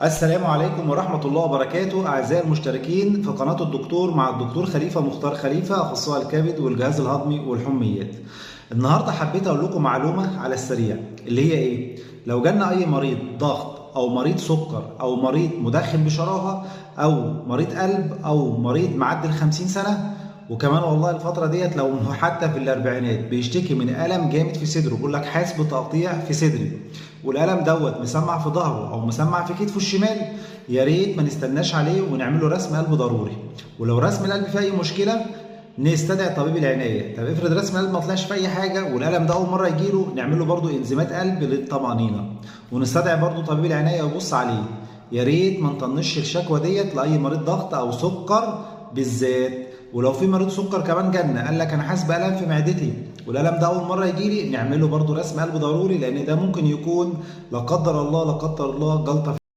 السلام عليكم ورحمة الله وبركاته أعزائي المشتركين في قناة الدكتور مع الدكتور خليفة مختار خليفة أخصائي الكبد والجهاز الهضمي والحميات. النهاردة حبيت أقول لكم معلومة على السريع اللي هي إيه؟ لو جالنا أي مريض ضغط أو مريض سكر أو مريض مدخن بشراهة أو مريض قلب أو مريض معدي 50 سنة، وكمان والله الفترة ديت لو حتى في الأربعينات بيشتكي من ألم جامد في صدره، بيقول لك حاسس بتقطيع في صدري والألم دوت مسمع في ظهره أو مسمع في كتفه الشمال، يا ريت ما نستناش عليه ونعمل له رسم قلب ضروري. ولو رسم القلب فيه أي مشكلة نستدعي طبيب العناية. طب افرض رسم القلب ما طلعش في أي حاجة والألم ده أول مرة يجيله، نعمل له برضه إنزيمات قلب للطمأنينة ونستدعي برضه طبيب العناية ويبص عليه. يا ريت ما نطنش الشكوى ديت لأي مريض ضغط أو سكر بالذات. ولو في مريض سكر كمان جالنا قال لك انا حاسس بالم في معدتي والالم ده اول مره يجي لي، نعمل له برضه رسم قلب ضروري، لان ده ممكن يكون لا قدر الله لا قدر الله جلطه